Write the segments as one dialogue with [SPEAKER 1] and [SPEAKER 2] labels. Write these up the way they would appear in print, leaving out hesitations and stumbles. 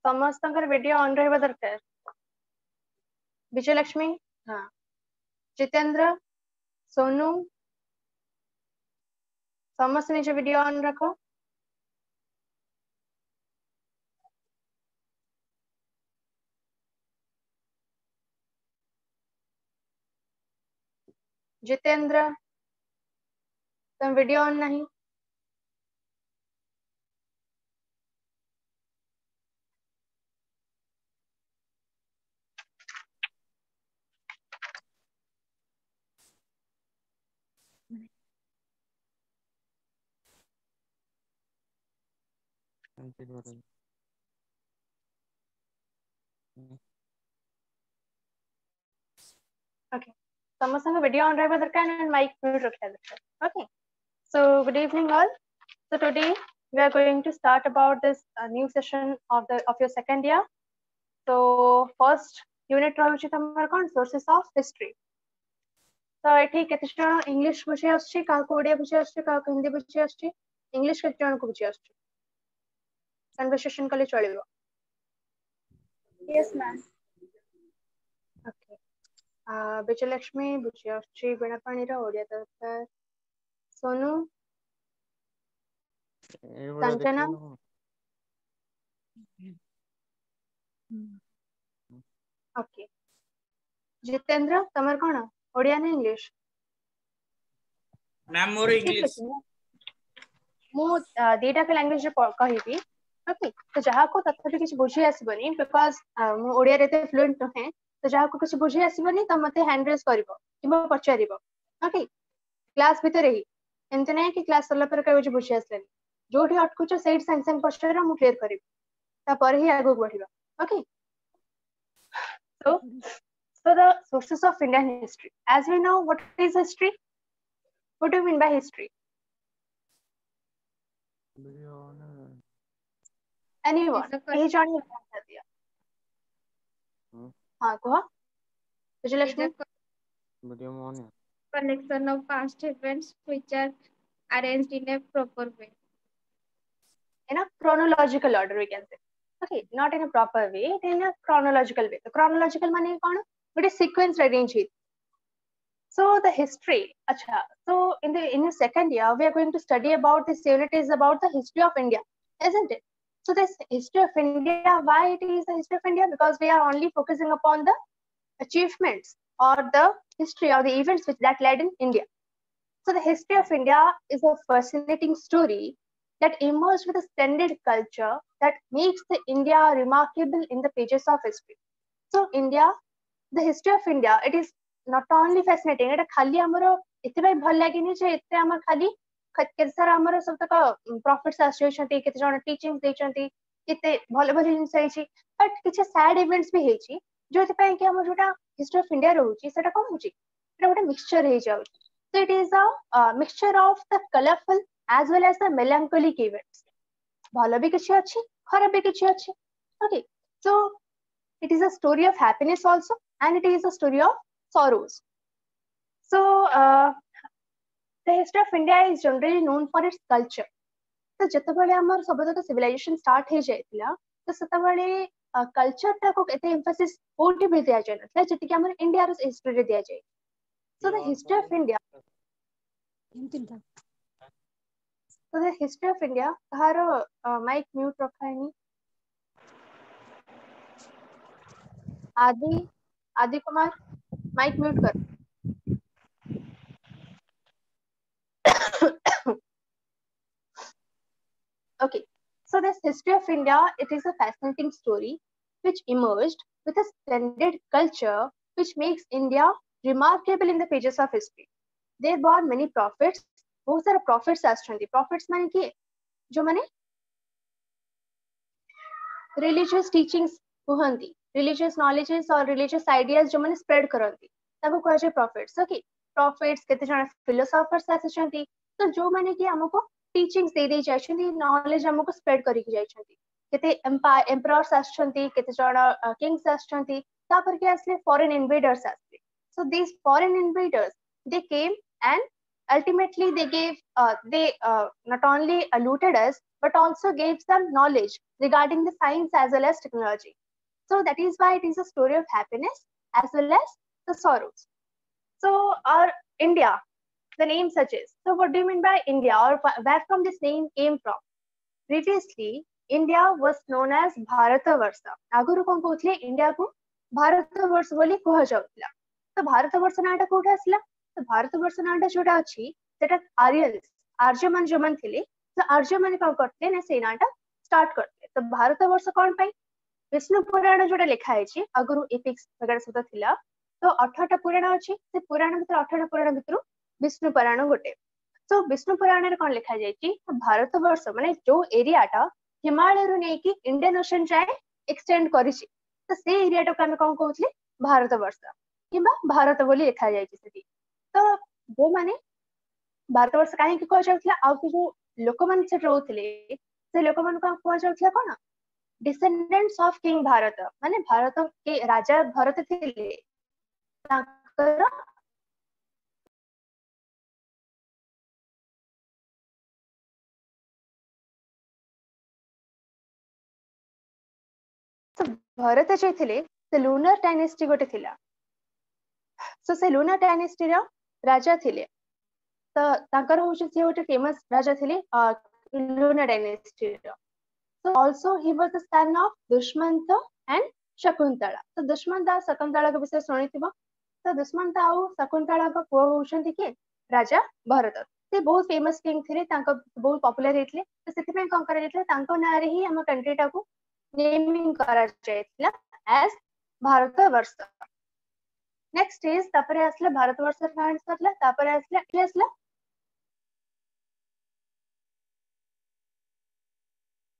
[SPEAKER 1] समस्त video on रहा दरकार। विजयलक्ष्मी, हाँ, जितेंद्र, सोनू, समस्त निज वीडियो ऑन रखो। जितेंद्र, तुम वीडियो ऑन नहीं। Okay, समस्त वीडियो ऑन रहा दरकार एंड माइक म्यूट रखा दरकार। Okay, so good evening all. So today we are going to start about this new session of your second year. So first unit रहुछि तमर कोन sources of history. तो एठी केते जण English बुझे आछि, का को ओडिया बुझे आछि, का को हिंदी बुझे आछि, इंग्लिश केते जण को बुझे आछि, कन्वर्सेशन कले चलिबो।
[SPEAKER 2] Yes, ma'am.
[SPEAKER 1] ओके, विजयलक्ष्मी बुझे आछि, बिना पानी रा ओडिया दरकार। सोनू, संजना, ओके, जितेंद्र तमर कोन ओडिया ना इंग्लिश?
[SPEAKER 3] मैम मोर इंग्लिश
[SPEAKER 1] मु डेटा के लैंग्वेज रे कहिबी। ओके, तो जहा को तथापि किछ बुझी आसीबनी बिकॉज़ मु ओडिया रे ते फ्लुएंट नहे, तो जहा को किछ बुझी आसीबनी त मते हैंड रेज करबो किबा पचारिबो। ओके, क्लास भीतर ही एंत नै कि क्लास सरला पर कहि बुझी आसलेनी, जोठी अटकुछ सेट संग पचारा मु क्लियर करिबी, ता पर ही आगो बढ़िबा। Okay, so the sources of Indian history. As we know, what is history? What do you mean by history? Anyone? यही जानने को चाहती है। हाँ, कहो। Vijayalakshmi.
[SPEAKER 2] Collection of past events which are arranged in a proper way.
[SPEAKER 1] In a chronological order, we can say. Okay, not in a proper way, in a chronological way. The chronological माने कौन? But a sequence arranged. So the history. अच्छा. So in the second year, we are going to study about this unit is about the history of India, isn't it? So this history of India, why it is the history of India? Because we are only focusing upon the achievements or the history or the events which that led in India. So the history of India is a fascinating story that emerged with a splendid culture that makes the India remarkable in the pages of history. So India, the history of India, it is not only fascinating, it खाली हमरो इतने भल लगिनी जे इतने हमर खाली केते सारा हमर सब तक प्रॉफिट्स आछियछंती, केते जण टीचिंग देछंती, केते भल भल जिंस हेछि, बट किछ सैड इवेंट्स भी हेछि जोति पय कि हमर जोटा हिस्ट्री ऑफ इंडिया रहउछि सेटा कोन होछि, एटा गोटे मिक्सचर हे जाउ। So it is a mixture of the colorful as well as the melancholic events. भल भी किछि अछि, खराब भी किछि अछि। Okay, so it is a story of happiness also and it is a story of sorrows. So the history of India is generally known for its culture. तो जतबेले हमर सबतक सिविलाइजेशन स्टार्ट हे जायतिला, तो सतबेले कल्चर टा को एते एम्फसिस कोठी भी दिया जाय नथला जति कि हमर इंडिया रो हिस्ट्री रे दिया जाय। So the history of India, so the history of India, कहारो माइक म्यूट रखा है नी? आदि कुमार माइक म्यूट कर। Okay, so this history of India, it is a fascinating story which emerged with a splendid culture which makes India remarkable in the pages of history. They bore many prophets, बहुत सारा prophets आछंती। Prophets माने कि जो माने religious teachings कुहंती, religious knowledges or religious ideas जो माने spread करंती, ताको कह जे prophets। Okay, prophets केते जण philosophers आछंती, तो जो माने कि हमको टीचिंग्स दे दे जायछंती, नॉलेज हमको स्प्रेड करि कि जायछंती। केते एम्परर्स आछंती, केते जण किंग्स आछंती, तापर के असले फॉरेन इन्वेडर्स आछले। So these foreign invaders, they came and ultimately they gave they not only looted us but also gave some knowledge regarding the science as well as technology. So that is why it is a story of happiness as well as the sorrows. So our India, the name suggests. So what do you mean by India, or where from this name came from? Previously, India was known as Bharatavarsha. आगुरु कौन कहते India को भारतवर्ष बोली कह जाउतला. तो भारतवर्ष नाटा कोठे आसला? तो भारतवर्ष नाटा जोटा अछि सेटा आर्यन्स आर्यमन जो मन थिले, तो आर्यमन कौन करते ने से नाटा स्टार्ट करते. तो भारतवर्ष कौन पाई? विष्णु पुराण जोटा लिखा है आगुरु एपिक्स वगैरह सब थिला. तो 18टा पुराण अछि, से पुराण भितर 18टा पुराण भितर विष्णु पुराण गोटे. तो विष्णु पुराण रे कौन लिखा जायछि? भारतवर्ष माने जो एरियाटा हिमालय रु नेकी इंडियन ओशन जाए एक्सटेंड करिछि, तो से एरियाटा को हम कौन कहउथले? भारतवर्ष किबा भारत बोली लिखा जायछि सेठी. तो वो माने भारतवर्ष काहे कि कह जाउथला? आ कि जो लोक मान से रहउथले से लोक मान को कह जाउथला कोन? डिसेंडेंट्स ऑफ किंग भारत, माने भारत के राजा भरत थिले ताकर भरत जे थिले से लूनर डायनेस्टी गोटे थिला. सो से लूनर डायनेस्टी रा राजा थिले. तो ताकर होचे से गोटे फेमस राजा थिले लूनर डायनेस्टी रा. So also he was the son of Dushmant and Shakuntala. तो दुष्मंत आ शकुंतला के विषय सुनिथिबो. तो दुष्मंत आ शकुंतला का पुओ होउछन्ति के राजा भरत. से बहुत फेमस किंग थिले, तांको बहुत पॉपुलर हेतले. तो सेति में कोन करा जेतले तांको ना रे ही हम कंट्री टा को नेमिंग करा जायतला एज भारतवर्ष. नेक्स्ट इज तापरे आसला भारतवर्ष नाम सरला. तापरे आसला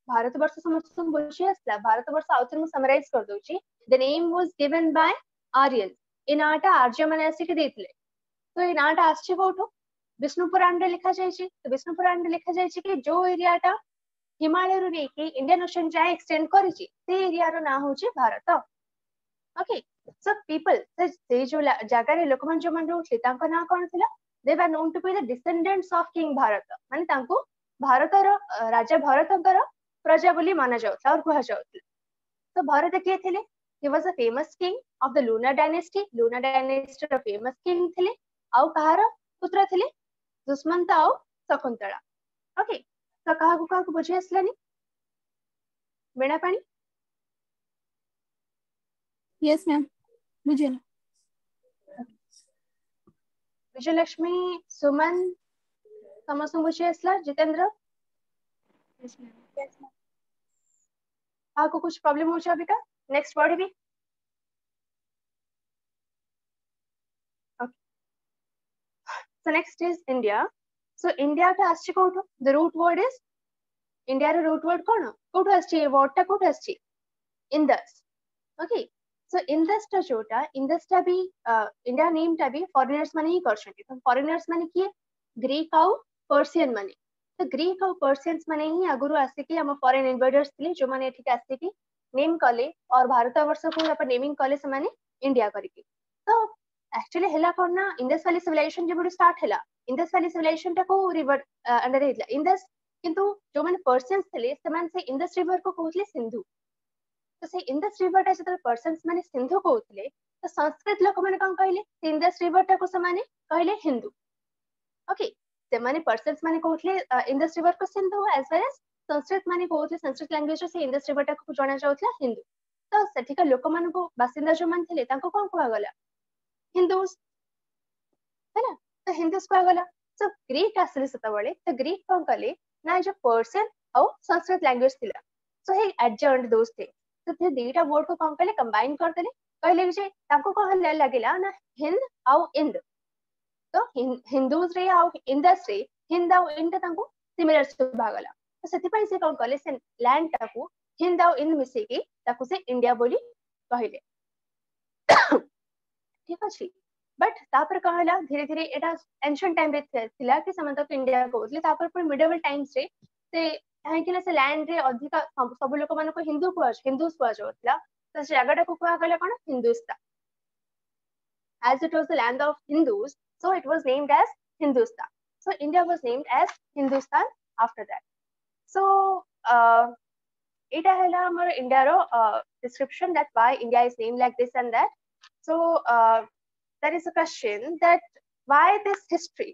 [SPEAKER 1] भारतवर्ष समस्त बुझी आसला. भारतवर्ष आउथर मु समराइज कर दोची. The name was given by Aryan. इन आटा आर्य माने आसी के देतले. तो इन आटा आछि कोठो? विष्णु पुराण रे लिखा जायछि. तो विष्णु पुराण रे लिखा जायछि कि जो एरियाटा हिमालय रु नेकी इंडियन ओशन जाए एक्सटेंड करिछि से एरिया रो ना होछि भारत. ओके. सो पीपल से जो जगह रे लोकमान जो मन रहउथले तांको ना कोन थिला? They were known to be the descendants of king Bharat. माने तांको भारत रो राजा भरतकर प्रजा बोली माना जाउथला और कहा जाउथला. तो भरत के थिले? he was a famous king of the lunar dynasty. lunar dynasty row famous king थिले. आउ कहार पुत्र थिले? दुष्मंत आउ शकुंतला. ओके. तो कहा को बुझी आसलानी बेणा पानी?
[SPEAKER 3] यस मैम बुझेला.
[SPEAKER 1] विजयलक्ष्मी, सुमन, समस्त बुझी आसला? Jitendra
[SPEAKER 2] Yes, ma'am.
[SPEAKER 1] आपको कुछ प्रॉब्लम हो अभी का? नेक्स्ट वर्ड भी so next is India. So India का आछि कोठो? The root word is India row root word कोन? कोठो आछि? word टा कोठो आछि? Indus. Okay. So Indus टा जोटा Indus टा भी इंडिया नेम टा भी फॉरेनर्स माने ही करछन्ति. तो फॉरेनर्स माने किए? ग्रीक आउ पर्शियन माने. तो ग्रीक आउ पर्शियंस माने ही आगुरु आसे कि हम फॉरेन इन्वेडर्स थिले जो माने ठीक आसे कि नेम कले और भारतवर्ष को अपन नेमिंग कले से माने इंडिया करके. तो एक्चुअली हेला कोन ना इंडस वैली सिविलाइजेशन जब स्टार्ट हैला. इंडस वैली सिविलाइजेशन टा को रिवर अंडर हेला इंडस. किंतु जो माने पर्शियंस थिले से माने से इंडस रिवर को कहउतले सिंधु. तो से इंडस रिवर टा जब पर्शियंस माने सिंधु कहउतले तो संस्कृत लोक माने कोन कहले? इंडस रिवर टा को से माने कहले हिंदू. ओके. से माने पर्शियंस माने कहउतले इंडस रिवर को Sindhu as well as Sanskrit माने कहउतले संस्कृत लैंग्वेज से इंडस रिवर टा को जणा जाउतला हिंदू. तो सेठिका लोक मान को बासिंदा जो मान थिले तांको कोन कहआ गला? हिंदूस है ना. तो हिंदूस कहआ गला. सो ग्रीक आसले सता बळे तो ग्रीक कोन कले ना जो पर्शियन और संस्कृत लैंग्वेज थिला. सो हे एडजॉइंट दोस थे. तो थे दुईटा वर्ड को कोन कले कंबाइन कर देले. कहले जे तांको कहले लागेला ना हिंद और इंद. तो हिंदूस रे और इंडस रे हिंद और इंद तांको सिमिलर सुभा गला. तो सेति पई से कोन कले से लैंड टाको हिंद और इंद मिसे के ताको से इंडिया बोली कहले. ठीक अछि. बट तापर कहला धीरे धीरे एटा एंशिएंट टाइम रे थिला कि समंत ऑफ इंडिया को बोलले. तापर पर मिडिवल टाइम्स रे से काहे कि से लैंड रे अधिका सब लोक मान को हिंदू को हिंदूस को जोतला. तो से जगह को कहा गला कोन? Hindustan. As it was the land of Hindus, so it was named as Hindustan. So India was named as Hindustan after that. So এটা হলো আমার ইন্ডিয়ার description that why India is named like this and that. So there is a question that why this history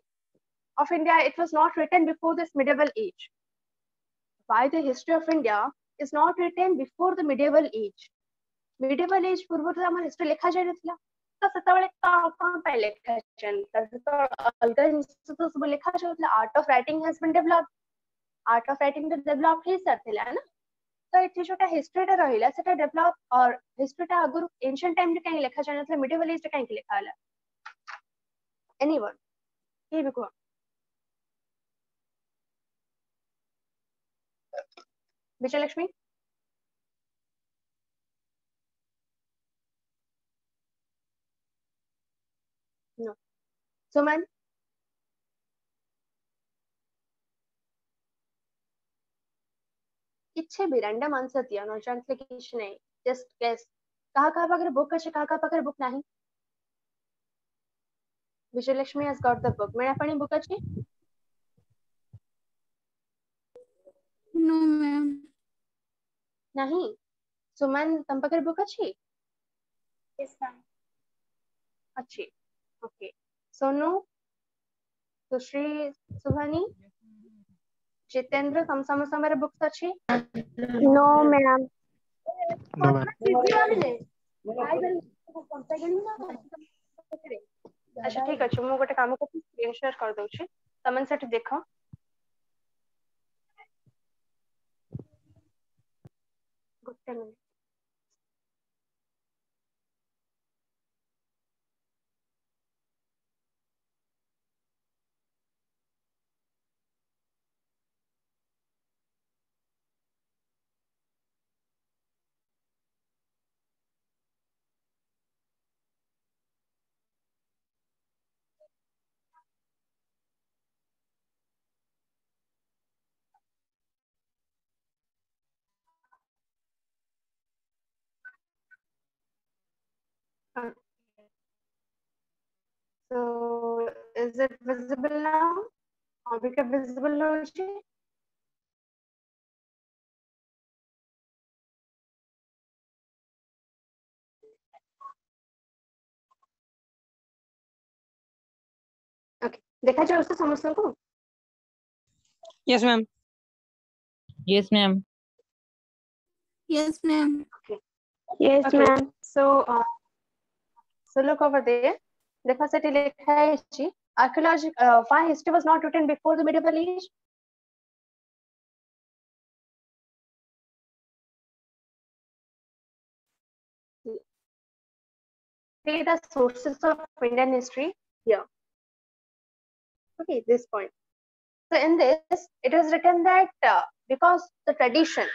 [SPEAKER 1] of India, it was not written before this medieval age. Why the history of India is not written before the medieval age? Medieval age पूर्व तो हमारा history लिखा जाए नथिला तो सेतबेले कौन पे लिखा जाए तो अलग जिंस तो सब लिखा जाउतला art of writing has been developed. Art of writing तो develop ही सरथिला ना तो एठी जोटा history टा रहिला सेटा develop और history टा अगर ancient time रे काहे लिखा जाए नथिला medieval age रे काहे लिखा हला anyone ये भी को विजयलक्ष्मी no सुमन किच्छे भी रैंडम आंसर दिया नो चांस ले किछ नहीं जस्ट गेस कहा पाखरे बुक अछि कहा पाखरे बुक नहीं Vijayalakshmi has got the book मेरा पानी बुक अछि
[SPEAKER 3] नो मैम
[SPEAKER 1] नहीं सुमन तम पाखरे बुक अछि
[SPEAKER 2] Yes, ma'am.
[SPEAKER 1] अच्छी ओके सोनू सुश्री सुभानी जितेंद्र तम समस्त मेरे बुक्स अछि
[SPEAKER 2] No, ma'am.
[SPEAKER 4] No, ma'am.
[SPEAKER 1] अच्छा ठीक अछि मु गोटे काम करछि स्क्रीन शेयर कर दउ छी तमन सेट देखो good minute so is it visible now अभी visible हो छी ओके देखा जाए उससे समस्त को
[SPEAKER 5] Yes, ma'am. Yes, ma'am.
[SPEAKER 3] Yes ma'am
[SPEAKER 2] Yes,
[SPEAKER 1] Okay.
[SPEAKER 2] ma'am.
[SPEAKER 1] So look over there देखा सेट लिखा है छी archaeology why history was not written before the medieval age see the sources of Indian history here. Okay, this point. So in this, it is written that because the tradition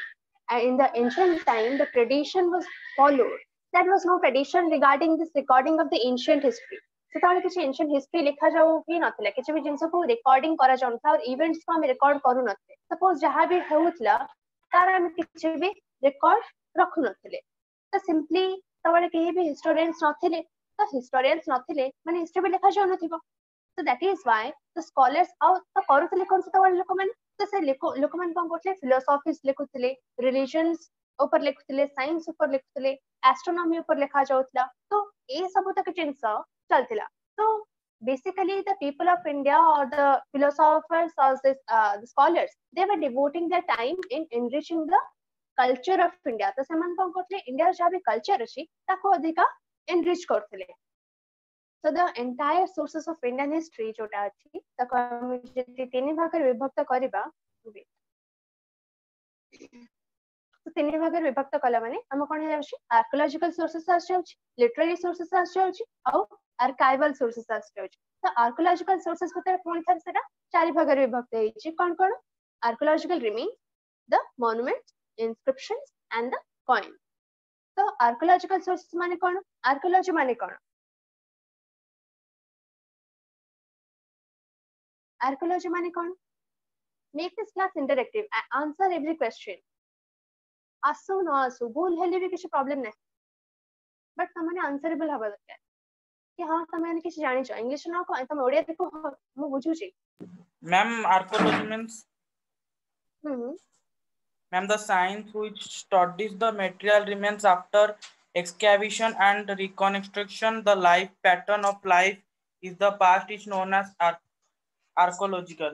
[SPEAKER 1] in the ancient time, the tradition was followed. There was no tradition regarding this recording of the ancient history. So ताले किसी ancient history लिखा जाओ कि न थले किसी भी जिनसे को recording करा जाऊँ था और events को हम record करूँ न थे. Suppose जहाँ भी होतला तारा हम किसी भी record रखू न थले. तो simply ताले कहीं भी historians न थे तो historians न थे माने history भी लिखा जाओ न थी So that is why the scholars out the କରୁଥିଲେ कोन से तवल लोक माने तो से लोक मान कोन करथले philosophies लिखुଥିଲେ religions ऊपर लिखुଥିଲେ science ऊपर लिखुଥିଲେ astronomy ऊपर लिखा जाउतला तो ए सब तक जिंस चलतिला so basically the people of India or the philosophers or the scholars they were devoting their time in enriching the culture of India तो सेमान कोन करथले इंडिया जो भी culture अछि ताको अधिका enrich करथले So the entire sources of Indian history जोटा अछि ताको हम जति तीन भाग रे विभक्त करिबा तो तीन भाग रे विभक्त कला माने हम कोन हे जाउछि आर्कियोलॉजिकल सोर्सेस आछि जाउछि लिटरेरी सोर्सेस आछि जाउछि आ आर्काइवल सोर्सेस आछि जाउछि तो आर्कियोलॉजिकल सोर्सेस भीतर कोन था सेटा चारि भाग रे विभक्त हेछि कोन archaeological remains the monuments inscriptions and the coin तो आर्कियोलॉजिकल सोर्सेस माने कोन आर्कियोलॉजी माने कोन Archaeology माने कौन? Make this class interactive. Answer every question. आसु न आसु भूल हेले भी किसी प्रॉब्लम नहीं. बट तमने आंसरेबल हवा दरकार. कि हाँ तमे किसी जानि छ इंग्लिश न को तमे ओडिया देखो मु बुझु छी
[SPEAKER 6] Ma'am, archaeology means, ma'am, the science which studies the material remains after excavation and reconstruction. The life pattern of life is the past is known as archaeological.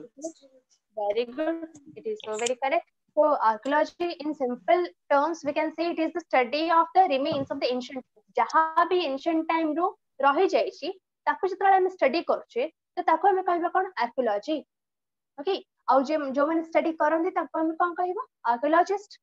[SPEAKER 1] Very good. It is so very correct. So archaeology, in simple terms, we can say it is the study of the remains of the ancient. जहाँ भी ancient time रो रही जाइए, ताको जितना हम study करचे, तो ताको हमें कहना कौन archaeology. Okay. और जो मैंने study करने ताको हमें कौन कहिबा archaeologist.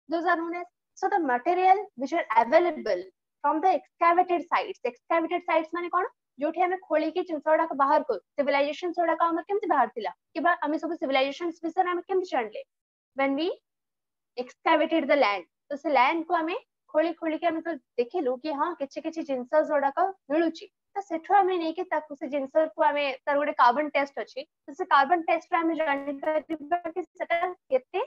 [SPEAKER 1] Those are known as, so the material which are available from the excavated sites. Excavated sites माने कौन? जोठी हमें खोली की जिनसे उड़ा का बाहर को civilization से उड़ा का हमें केमती बाहर थिला कि बा हमें सब civilizations विषय हमें केमती जानले when we excavated the land तो से land को हमें खोली खोली के हमें तो देखिलु कि हाँ किछि किछि जिनसे जोड़ा का मिलुची तो सेठो हमें नहीं कि ताकु से जिनसे को हमें तार गोटे कार्बन टेस्ट अछि तो से कार्बन टेस्ट रे हमें जानि परिबा कि सेटा केते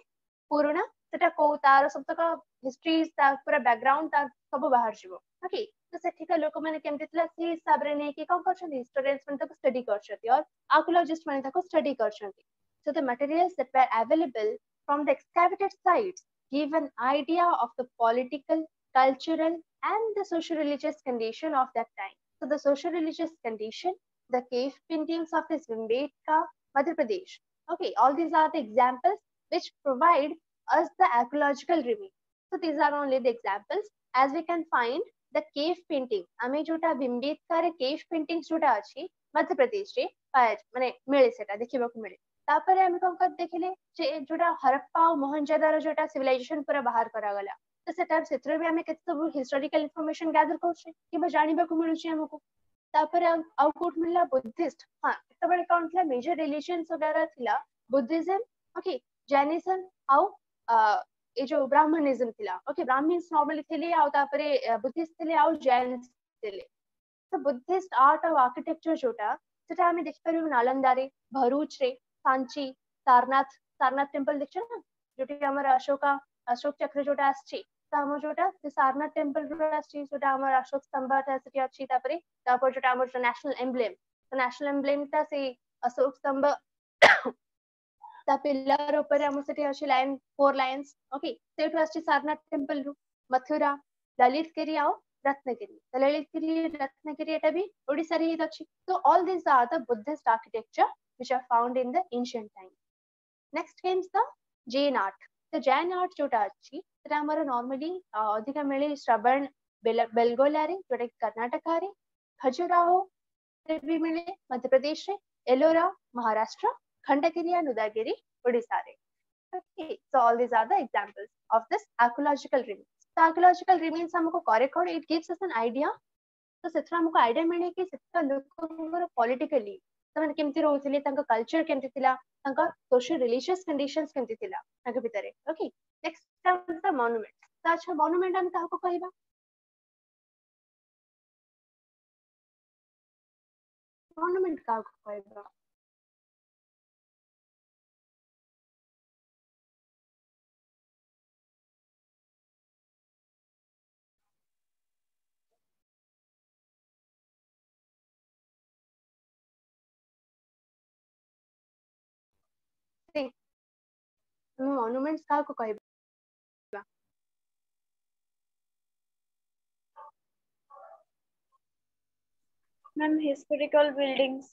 [SPEAKER 1] पुराना सेटा को तार सब तक हिस्ट्री तार पूरा बैकग्राउंड तार सब बाहर जीवो ओके तो सेठिका लोक माने केमते थिला से हिसाब रे नै कि कोन करछन हिस्टोरियंस माने ताको स्टडी करछथि और आर्कियोलॉजिस्ट माने ताको study करछथि so the materials that were available from the excavated sites give an idea of the political cultural and the social religious condition of that time so the social religious condition the cave paintings of this Bhimbetka Madhya Pradesh okay all these are the examples which provide us the archaeological remains so these are only the examples as we can find the cave painting आमे जोटा Bhimbetka रे cave paintings जोटा अछि मध्य प्रदेश रे माने मिले सेटा देखिबा को मिले तापर हम कोन कर देखिले जे जोटा हरप्पा और मोहनजोदारो जोटा सिविलाइजेशन पूरा बाहर करा गला तो सेटा क्षेत्र में हमें केते सब हिस्टोरिकल इंफॉर्मेशन गैदर करछे कि जानिबा को मिलुची हमको तापर आउ कोट मिलला बुद्धिस्ट हां एत बडे कोन थिला मेजर रिलीजियंस वगैरह थिला बुद्धिज्म ओके जैनिज्म आउ ए जो ब्राह्मणिज्म थिला ओके ब्राह्मण्स नॉर्मली थिले आउ तापर बुद्धिस्ट थिले आउ जैन्स थिले तो बुद्धिस्ट आर्ट और आर्किटेक्चर जोटा सेटा हमें देखि परिबो नालंदा रे भरूच रे सांची सारनाथ टेम्पल देखछे ना जोटी हमर अशोक चक्र जोटा आछि त हमर जोटा से सारनाथ टेम्पल रो आछि जोटा हमर अशोक स्तंभ आछि अछि तापर जोटा हमर नेशनल एम्ब्लेम तो नेशनल एम्ब्लेम ता से अशोक स्तंभ ता पिलर ऊपर हमर सेठी अछि लायन 4 लायंस ओके सेठु अछि सारनाथ टेम्पल रो मथुरा ललितगिरी आओ रत्नगिरी तो ललितगिरी रत्नगिरी एटा भी ओडिसा रे अछि so all these are the Buddhist architecture which are found in the ancient time. Next comes the Jain art. The Jain art जोटा अच्छी तेरा हमारा normally अधिका मिले श्रवण बेलगोला रे जोटा कर्नाटक रे खजुराहो रे भी मिले मध्य प्रदेश रे एलोरा महाराष्ट्र खंडगिरी उदयगिरी ओडिसा रे okay so all these are the examples of this archaeological remains. The archaeological remains हमको करे code it gives us an idea तो सेथरा हमको आइडिया मिले कि सेथरा लोकଙ୍କର politically ସେମାନେ କେମିତି ରହୁଥିଲେ ତାଙ୍କ କଲଚର କେମିତି ଥିଲା ତାଙ୍କ सोशल रिलीजियस कंडीशंस केମିତି ଥିଲା ତାଙ୍କ ଭିତରେ okay next comes the monument तो अच्छा मॉन्यूमेंट हम काहको कहबा मॉन्यूमेंट काहको कहबा मॉन्यूमेंट्स काहको कहबा
[SPEAKER 2] Ma'am, historical buildings.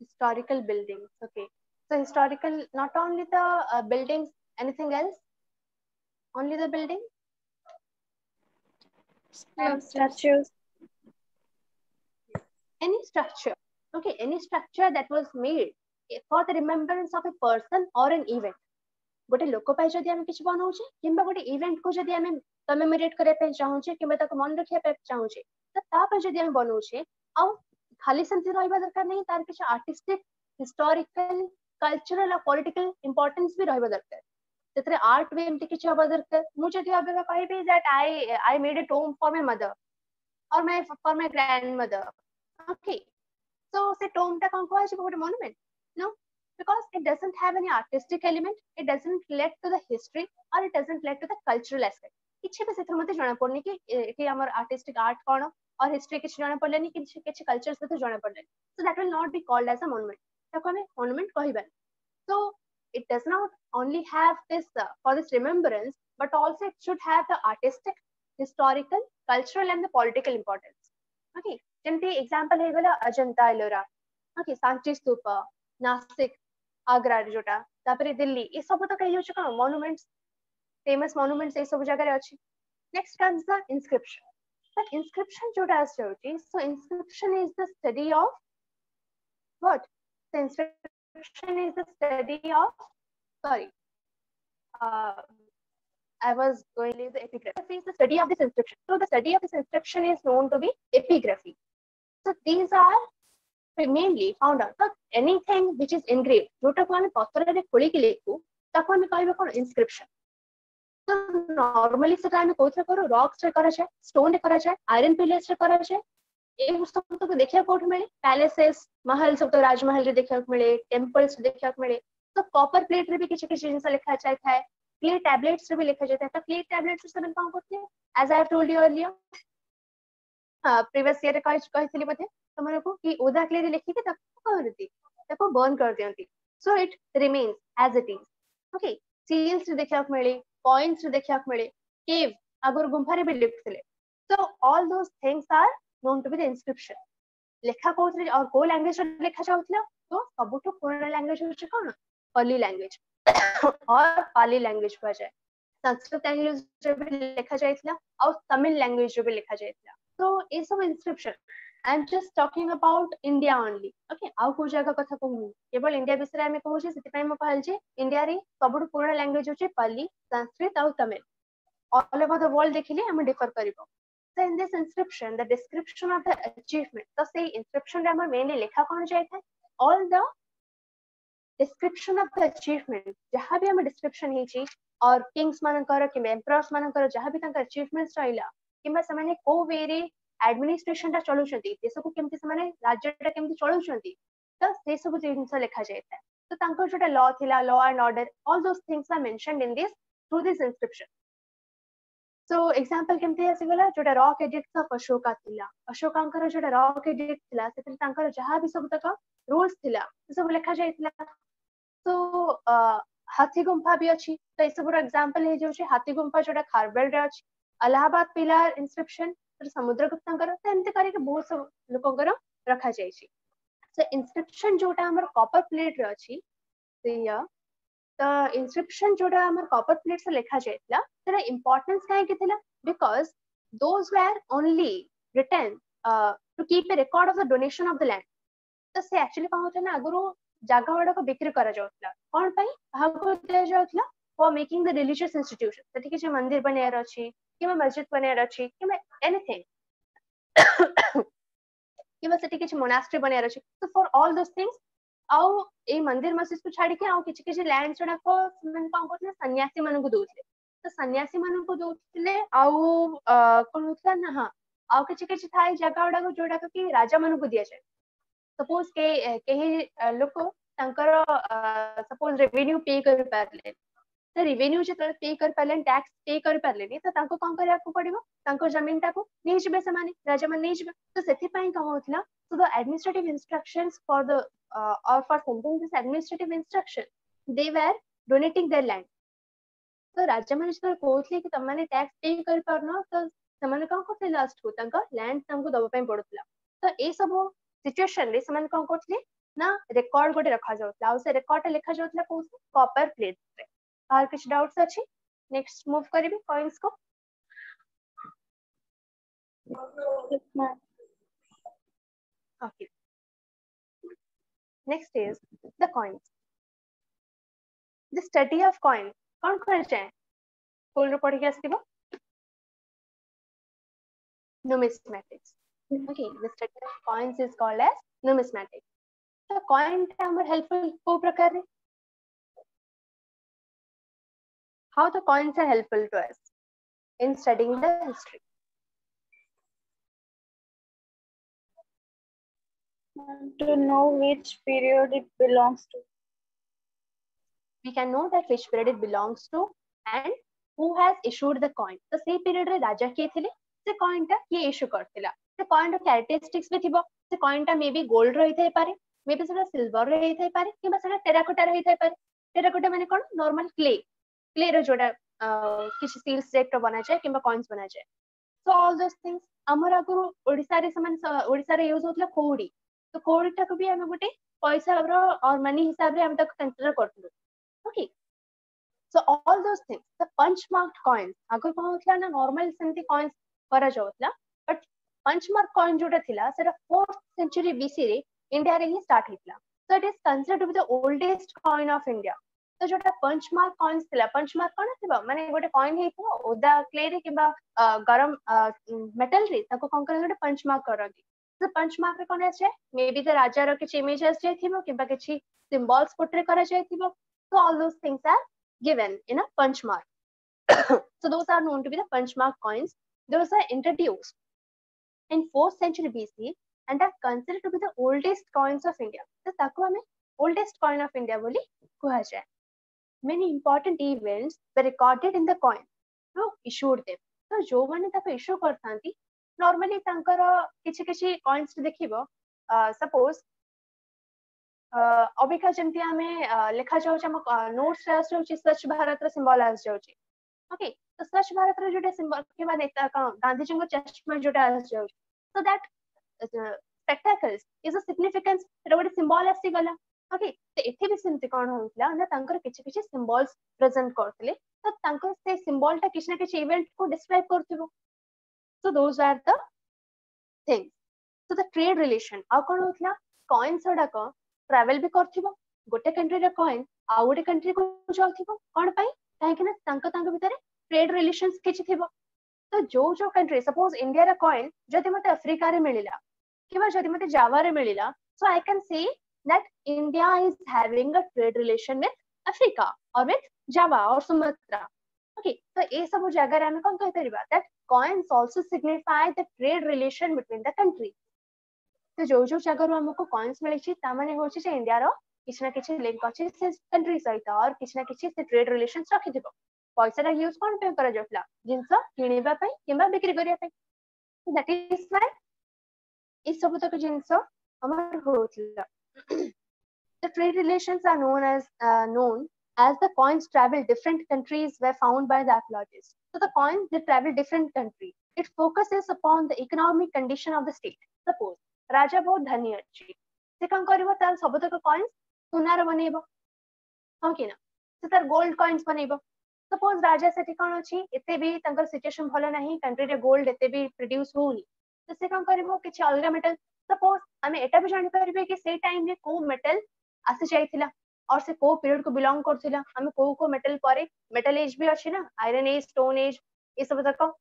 [SPEAKER 1] Historical buildings okay so historical not only the buildings anything else only the building
[SPEAKER 2] Statues.
[SPEAKER 1] any structure okay any structure that was made for the remembrance of a person or an event गोटे लोक पाई जदि हम किछ बनाउछे किंबा गोटे event को जदि हम कमेमोरेट करे पे चाहूछे किंबा ताको मन रखिया पे चाहूछे त ता पर जदि हम बनाउछे आ खाली संति रहबा दरकार नहीं तार किछ आर्टिस्टिक हिस्टोरिकल कल्चरल और पॉलिटिकल इंपोर्टेंस भी रहबा दरकार तेतरे आर्ट भी एमति किछ होबा दरकार मु जदि अबे कहबी that I made a tomb for my mother or my for my grandmother okay so से टोम ता कोन कोइ गोटे monument no because it doesn't have any artistic element it doesn't relate to the history or it doesn't relate to the cultural aspect किछि भी सेथर मते जणा पड़नी कि एठी हमर आर्टिस्टिक आर्ट कोन और हिस्ट्री किसी जଣା पड़लेनी किसी कल्चर से तो जଣା पड़लेनी, so that will not be called as a monument. ताको हमें monument कहिबा. So it does not only have this for this remembrance, but also it should have the artistic, historical, cultural and the political importance. Okay, जेमती example है गला Ajanta Ellora, okay, Sanchi स्तूप, नासिक, आगरा जोटा, तापरे दिल्ली, ये सब तो कही होचे कोन monuments, famous monuments ये सब जगह रे अछि. Next comes the inscription. The inscription जोटा आछे, so inscription is the study of what? The inscription is the study of, sorry, I was going to the epigraphy is the study of this inscription. So the study of this inscription is known to be epigraphy. So these are mainly found out. So anything which is engraved, जोटा को हमें पत्थर रे खोली के लिखू, ताको हमें कहबे कोन inscription. So normally से हमें कोथरे करो rocks रे करा जाए, stone रे करा जाए, iron pillars रे करा जाए. ये सब तो देखिया कोठ मिले, palaces, महल सब तो राजमहल रे देखिया मिले, temples देखिया मिले. तो copper plate रे भी किछि-किछि जिंस लिखा जाय था, clay tablets रे भी लिखा जाता है. तो clay tablets से हम काम करते हैं, as I have told you earlier, previous year कहितली बते तमरे को कि ओदा clay रे लिखि के ताको करती, ताको burn कर दियंती. So it remains as it is. Okay, seals रे देखिया मिले, coins रे देखिया मिले, cave अगर गुंफा रे भी लिखथिले. So all those things are known to be the inscription. लेखा कोथरे और को लैंग्वेज रे लिखा जाउथला, तो सबुठो पुराना लैंग्वेज होचे कोन? पाली लैंग्वेज और पाली लैंग्वेज को जाए. संस्कृत लैंग्वेज रे भी लिखा जायथला और तमिल लैंग्वेज रे भी लिखा जायथला. तो ये सब inscription, I am just talking about India only. Okay, आउ को जगह कथा कहू, केवल इंडिया विषय रे हम कहू छी, सेति पय म कहल छी इंडिया रे सबुठो पुराना लैंग्वेज होचे पाली, संस्कृत और Tamil. All over the world देखिले हम differ करिवो. So in this inscription, the description of the achievement. So say inscription रे हमर मेनली लिखा कोन जाय था, all the description of the achievement, जहाँ भी हमें description ही छी, और kings मानकर कि emperors मानकर जहाँ भी तंकर achievements रहिला, किंबा समाने को वेरे administration टा चलु छथि, देश को केमति समाने राज्य टा केमति चलु छथि, तो से सब जिंस लिखा जाय था. तो तंकर जोटा law थिला, law and order, all those things are mentioned in this through this inscription. So example केमति आसी गला, जोटा रॉक एडिक्ट ऑफ अशोका थिला, अशोकांकर जोटा रॉक एडिक्ट थिला, सेतिर तंकर जहाँ भी सब तक रूल्स थिला, सब लिखा जायथिला. तो हाथी गुंफा भी अछि, तो इस सब एग्जांपल है जो हाथी गुंफा जोटा खारवेल रे अछि. इलाहाबाद पिलर इंस्क्रिप्शन तो समुद्रगुप्तंकर, तो एमते करी के बहुत सब लोकंकर रखा जाय छी. सो इंस्क्रिप्शन जोटा हमर कॉपर प्लेट रे अछि, तो the inscription जोटा हमर कॉपर प्लेट से लिखा जायतला, तेरा इंपोर्टेंस काहे के थिला, because those were only written to keep a record of the donation of the land. तो से एक्चुअली कहा होता है ना, अगर वो जगह वाला को बिक्री करा जाउतला, कोन पई भागो दे जाउतला, for making the religious institution, तति कि जे मंदिर बने अछि, किबा मस्जिद बने अछि, किबा anything, किबा तति कि मोनास्ट्री बने अछि. So for all those things, आउ ए मंदिर मस्जिद को छाड़ी के आउ किछि लैंड जोडा को मन कोन कोथले सन्यासी मन को दोथले. तो सन्यासी मन को दोथले आउ कोन होतला ना, हां आउ किछि थाय जगह उडा को जोडा को कि राजा मन को दिया जाय. सपोज के केही लोक तंकर सपोज रेवेन्यू पे कर पारले, तो रेवेन्यू जे पे कर पारले, टैक्स पे कर पारले नि, तो तांको कोन करिया को पड़िबो, तांको जमीन टा को नै जिबे से माने राजा मन नै जिबे. तो सेति पई कहा होतला, so the administrative instructions for the or for sending this administrative instruction, they were donating their land. तो राजा मन जतल कोथले कि तमने टैक्स पे कर परनो, तो तमने कोन कोथले लास्ट को तंका लैंड तंको दबा पई पड़तला. तो ए सब सिचुएशन रे समन कोन कोथले ना रिकॉर्ड गोटे रखा जाउतला, आ से रिकॉर्ड लिखा जाउतला कोस कॉपर प्लेट रे. और कुछ डाउट्स अछि? नेक्स्ट मूव करिबे कॉइन्स को. Okay. Next is the coins. The study of coin. कौन कर जाए? स्कूल रे पढ़ी के आसीबो. Numismatics. Okay, the study of coins is called as numismatics. So coin टा हमर helpful को प्रकार रे? How the coins are helpful to us in studying the history?
[SPEAKER 2] To know which period it belongs to.
[SPEAKER 1] We can know that which period it belongs to and who has issued the coin. तो से period रे राजा के थिले, से coin टा ये issue करथिला. तो से कॉइन रो कैरेक्टरिस्टिक्स भी थिबो से कॉइन टा मे बी गोल्ड रही थाई पारे मे बी सेटा सिल्वर रही थाई पारे किबा सेटा टेराकोटा रही थाई पारे टेराकोटा माने कोन नॉर्मल क्ले रो जोटा किछि सील्स टाइप रो बना जाय किबा कॉइन्स बना जाय सो ऑल दोस थिंग्स हमर आगु ओडिसा रे समान ओडिसा रे यूज होतला कोडी तो कोडी टा को भी हम गोटे पैसा रो और मनी हिसाब रे हम तक कंसीडर करथु okay so all those things the punch marked coins आगु कोन होतला ना नॉर्मल सेंती कॉइन्स करा जाउतला बट पंच मार्क कॉइन जोटा थिला सेटा 4th सेंचुरी बीसी रे इंडिया रे ही start हितला so it is considered to be the oldest coin of India तो जोटा पंच मार्क कॉइन्स थिला पंच मार्क कोन थिबा माने गोटे कॉइन हेतो ओदा क्ले रे किबा गरम मेटल रे ताको कोन करे गोटे पंच मार्क करंती तो पंच मार्क रे कोन आछे मे बी द राजा रो किछि इमेजेस जे थिबो किबा किछि सिंबल्स पोर्ट्रे करा जाय थिबो so all those things are given in a punch mark so those are known to be the punch mark coins those are introduced in 4th century BC and are considered to be the oldest coins of India तो ताको हमें oldest coin of India बोली कुहा जाय many important events were recorded in the coin who issued them तो जो माने ताको इश्यू करथांती नॉर्मली तांकर किछि किछि कॉइन्स देखिबो सपोज अबिका जेमति हमें लिखा जाउ हम नोट्स आस जाउ स्वच्छ भारत रो सिंबल आस जाउ ओके तो स्वच्छ भारत रो जोटा सिंबल के बाद गांधी जी को चश्मा जोटा आस जाउ so that spectacles is a significance road symbol आसी गला ओके तो एथे भी सिंति कोन होतला ना तांकर किछि किछि सिंबल्स प्रेजेंट करतले तो तांकर से सिंबल टा किछि ना किछि इवेंट को डिस्क्राइब करथिबो so those are the things so the trade relation आ कोन होतला कॉइन्स ओडा ट्रैवल भी करथिबो गोटे कंट्री रे कॉइन आ गोटे कंट्री को जाउथिबो कोन पई काहे कि ना तांको भितरे ट्रेड रिलेशंस किछि थिबो तो जो कंट्री सपोज इंडिया रे कॉइन जदि मते अफ्रीका रे मिलिला किबा जदि मते जावा रे मिलिला so I can say that India is having a trade relation with Africa or with Java or Sumatra okay तो ए सब जगह रे हम कोन कहि परिबा that coins also signify the trade relation between the country तो जो जगह रो हमको कॉइन्स मिले छी ता माने होची जे इंडिया रो किछ ना किछ लिंक अछि से कंट्री सहित और किछ ना किछ से ट्रेड रिलेशंस रखि दिबो पैसा रा यूज कोन पे करा जाउतला जिंस किनिबा पई किबा बिक्री करिया पई दैट इज व्हाई इस सब तक जिंस हमर होतला the trade relations are known as the coins travel different countries were found by the archaeologists so the coins they travel different countries it focuses upon the economic condition of the state suppose राजा बहुत धनी अछि से कम करबो तार सब तक coins सोनार बनेबो हां कि ना से तार गोल्ड कॉइन्स बनेबो सपोज राजा सेठी कोन अछि एते भी तंकर सिचुएशन भलो नाही कंट्री रे गोल्ड एते भी प्रोड्यूस होनी तो से कम करबो किछ अलगा मेटल सपोज हमें एटा भी जानि परबे कि से टाइम रे को मेटल आसी जाइथिला और से को पीरियड को बिलोंग करथिला हमें को मेटल पारे मेटल एज भी अछि ना आयरन एज स्टोन एज ए सब तक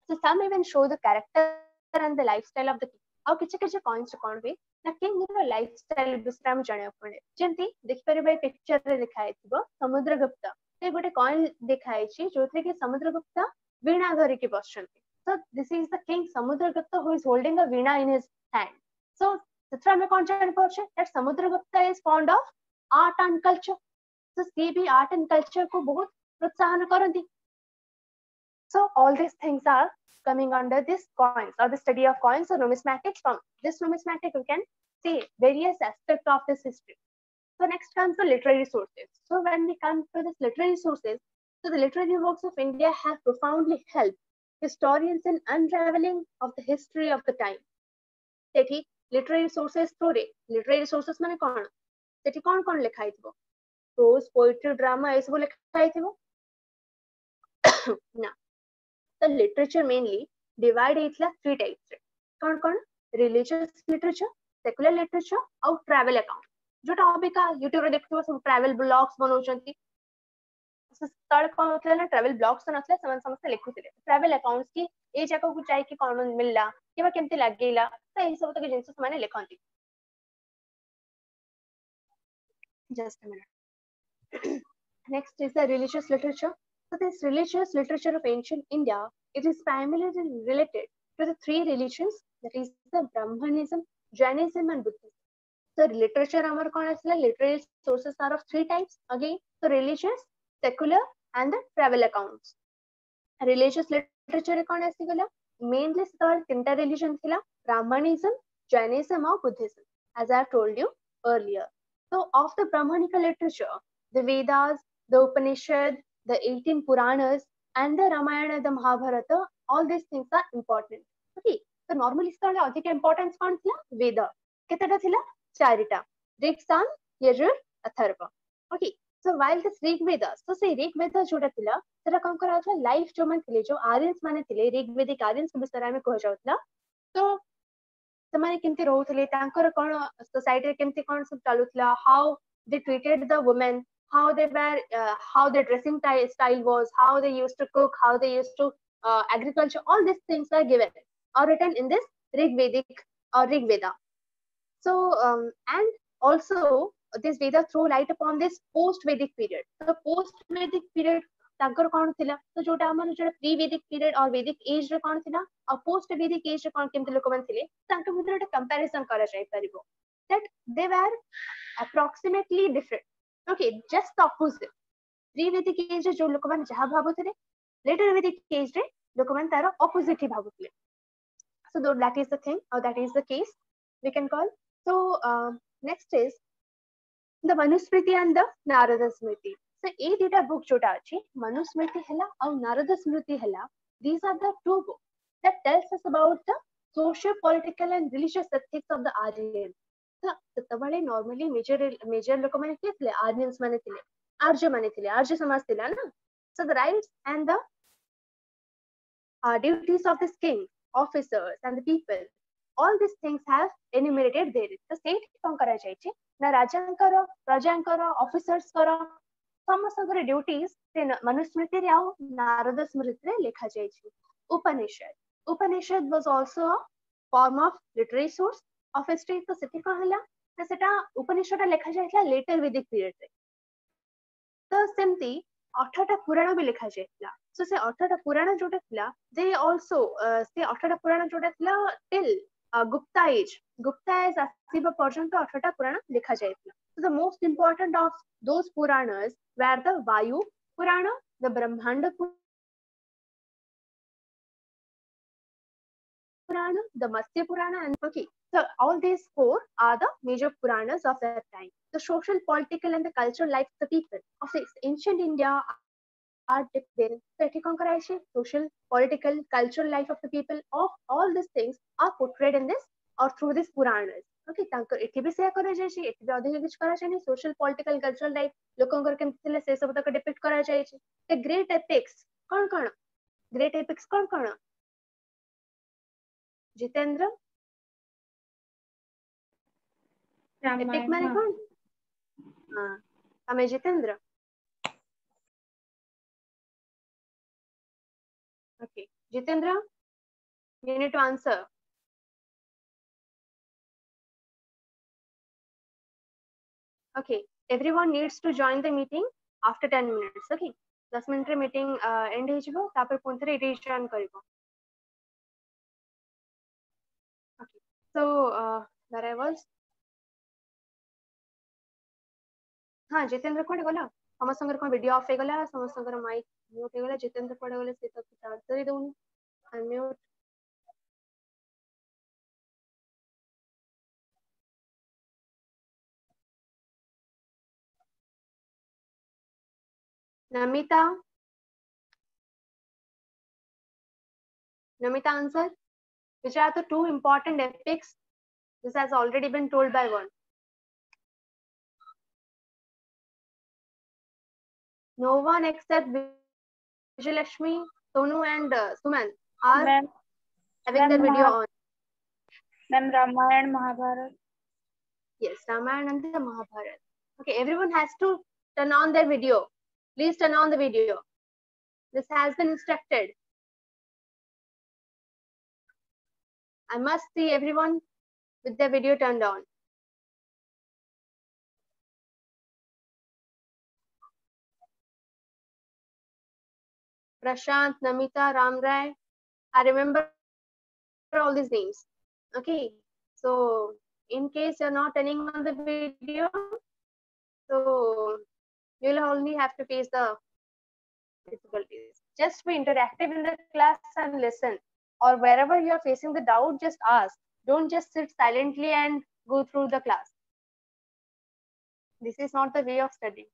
[SPEAKER 1] so some even show the character and the lifestyle of the king और किछ कॉइन्स कोन भी ना किंग रो लाइफस्टाइल बिस्तार में जाने पड़े जेंती देख परबे पिक्चर रे दिखाई थिबो समुद्रगुप्त से गोटे कॉइन दिखाई छी जोथरे कि समुद्रगुप्त वीणा धरि के बसचंती so this is the king Samudragupta who is holding a veena in his hand so तथरा में कोन जाने पड़े that Samudragupta is fond of art and culture so से भी art and culture को बहुत प्रोत्साहन करंती so all these things are coming under this coins or the study of coins or numismatics from this numismatic we can see various aspects of this history so next comes the literary sources so when we come to this literary sources so the literary works of India have profoundly helped historians in unraveling of the history of the time Sethi literary sources through literary sources माने कोन सेठी कोन लिखा हितबो prose poetry drama ए सब लिखा हितबो ना the literature mainly divide itla three types कौन religious literature secular literature और travel account जोटा Abika YouTube रे देखथिबो सब travel blogs बनौचंती तळ कोन होतला ना travel blogs नथले समान समस्त लिखुथिले travel accounts की ए जगह को जाई कि कोन मिलला किबा केमते लागेला तो ए सब तक जिंस माने लिखंती just a minute next is the religious literature so this religious literature of ancient India it is primarily related to the three religions that is the Brahmanism Jainism and Buddhism so literature amar kon asla literary sources are of three types again so religious secular and the travel accounts religious literature kon asigala mainly तीनटा religion थिला, Brahmanism, Jainism और Buddhism, as I have told you earlier. So of the Brahmanical literature, the Vedas, the Upanishad, the 18 Puranas, and the Ramayana, the Mahabharata, all these things are important. Okay, so normally अधिक importance कौन थिला? Veda. केतेटा थिला? चारिटा. Rig, Sam, Yajur, Atharva. Okay, so while this Rig Veda, so say Rig Veda जोटा थिला, सेटा कौन करा था? Life जो मन थिले, जो Aryans माने थिले, Rig Vedic Aryans के विषय में कह जाउतला. तो ସେମାନେ କେମିତି ରହୁଥିଲେ, ତାଙ୍କର କଣ society ରେ କେମିତି କଣ ସବୁ ଚାଲୁଥିଲା, how they treated the women, how they were, how their dressing style was, how they used to cook, how they used to agriculture, all these things are given or written in this Rig Vedic or Rig Veda. So and also this Veda throw light upon this post Vedic period. So post Vedic period तांकर कौन थिला, तो जोटा हमर जोटा pre वैदिक period और वैदिक एज रे कौन थिला और पोस्ट वैदिक एज रे कौन केमते लोक मन थिले, तांकर भितर एक कंपैरिजन करा जाय परिबो that they were approximately different. Okay, just the opposite. Pre Vedic age रे जो लोक मन जहा भाबुथिले, लेटर वैदिक एज रे लोक मन तार ऑपोजिट ही भाबुथिले. So that is the thing, or that is the case we can call. So next is the Manusmriti and the Narada Smriti. So ए दुटा बुक जोटा अछि, मनुस्मृति हला और नारद स्मृति हला, these are the two books that tells us about the social, political and religious ethics of the Aryans. तो तबले normally major लोक माने के थिले, Aryans माने थिले, आर्य समाज थिला ना. So the rights and the duties of the king, officers and the people, all these things have enumerated there. तो सेठ कौन करा जाय छै ना, राजांकर, प्रजांकर, ऑफिसर्स कर समस्त ड्यूटीज से मनुस्मृति रे और नारद स्मृति रे लिखा जाय छै. Upanishad was also a form of literary source of history. तो सेठी कहला तो सेटा उपनिषद लिखा जायला लेटर वैदिक पीरियड रे. तो सेमती 18टा पुराण भी लिखा जायला. सो से 18टा पुराण जोटा थिला, दे आल्सो से 18टा पुराण जोटा थिला टिल गुप्ता एज आसीबा पर्यंत 18टा पुराण लिखा जायला. So the most important of those Puranas were the Vayu Purana, the Brahmanda Purana, the Matsya Purana, and okay. So all these four are the major Puranas of that time. The social, political, and the cultural life of the people of ancient India are depicted. So social, political, cultural life of the people of all these things are portrayed in this or through these Puranas. Okay, तांकर एठी भी share करा जाय छै, एठी भी अधिक किछ करा जाय नै. सोशल, पॉलिटिकल, कल्चरल लाइफ लोकंकर केमति थिले से सब तक डिपिक्ट करा जाय छै. द ग्रेट एपिक्स कोन ग्रेट एपिक्स कोन जितेंद्र, एपिक माने कोन? हां, हमें Jitendra. Okay, Jitendra, you need to answer. Okay, everyone needs to join the meeting after 10 minutes. Okay, 10 minute meeting end हो जिवो, तापर पुन थरे rejoin करिवो. Okay, so where I was, हाँ जितेंद्र कोड गला, समस्त कोन वीडियो ऑफ हे गला, समस्त माइक म्यूट हे गला. जितेंद्र कोड गले से तो आंसर ही दोन unmute. Namita, answer. Which are the two important epics? This has already been told by one. No one except Vijayalakshmi, Sonu and Suman are having the video on.
[SPEAKER 2] Ma'am, Ramayana, Mahabharata.
[SPEAKER 1] Yes, Ramayana and the Mahabharata. Okay, everyone has to turn on their video. Please turn on the video. This has been instructed. I must see everyone with their video turned on. Prashant, Namita, Ramrai. I remember all these names. Okay, so in case you're not turning on the video, so you'll only have to face the difficulties. Just be interactive in the class and listen. or wherever you are facing the doubt, just ask. Don't just sit silently and go through the class. This is not the way of studying.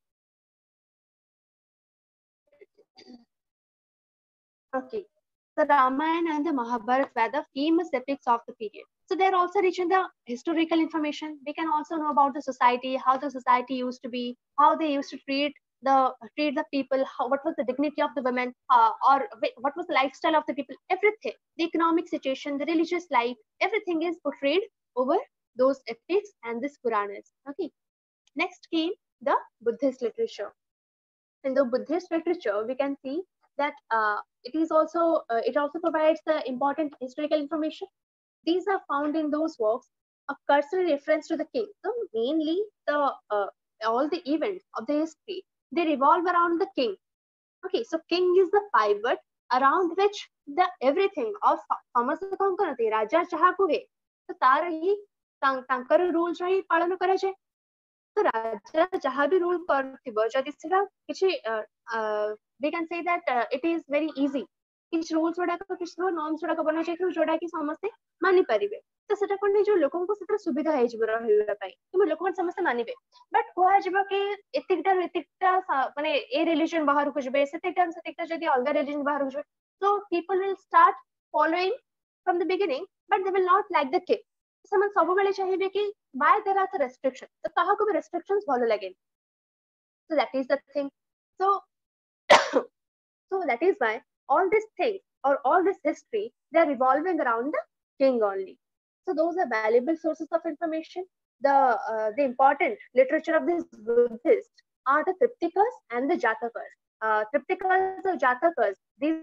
[SPEAKER 1] Okay. The Ramayana and the Mahabharata were the famous epics of the period. So they're also rich in the historical information. We can also know about the society, how the society used to be, how they used to treat the people, what was the dignity of the women, or what was the lifestyle of the people, everything, the economic situation, the religious life, everything is portrayed over those epics and this Puranas. Okay. Next came the Buddhist literature. In the Buddhist literature, we can see that it also provides the important historical information. These are found in those works a cursory reference to the king. So mainly the all the events of the history, they revolve around the king. Okay, so king is the pivot around which the everything of ସମସ୍ତ କଣ କରନ୍ତି ରାଜା ଯାହା କୁହେ ତ ତାର ହିଁ ତାଙ୍କର rules ହିଁ ପାଳନ କରାଯାଏ। ତ ରାଜା ଯାହା ବି rule କରିଥିବ ଯଦି ସେଟା କିଛି we can say that it is very easy, କିଛି rules ଗୁଡାକ କିଛି norms ଗୁଡାକ ବନା ଯାଇଥିବ ଯୋଉଟା କି ସମସ୍ତେ ମାନି ପାରିବେ। ତ ସେଟା କଣ ଯୋଉ ଲୋକଙ୍କୁ ସେଥିରେ ସୁବିଧା ହେଇଯିବ ରହିବା ପାଇଁ କିମ୍ବା ଲୋକମାନେ ସମସ୍ତେ ମାନିବେ। ବଟ୍ କୁହାଯିବ କି ଏତିକିଟା ମାନେ ଏ ରିଲିଜନ ବାହାରକୁ ଯିବେ, ସେତିକିଟା ଯଦି ଅଲଗା ରିଲିଜନ ବାହାରକୁ ଯିବେ, so people will start following from the beginning, but they will not like the king. ସେମାନେ ସବୁବେଳେ ଚାହିଁବେ କି why there are the restrictions, ତ କାହାକୁ ବି restrictions ଭଲ ଲାଗେନି। So that is the thing. So that is why all these things or all this history, they are revolving around the king only. So those are valuable sources of information. The important literature of these Buddhists are the Triptikas and the Jatakas. Triptikas or Jatakas, these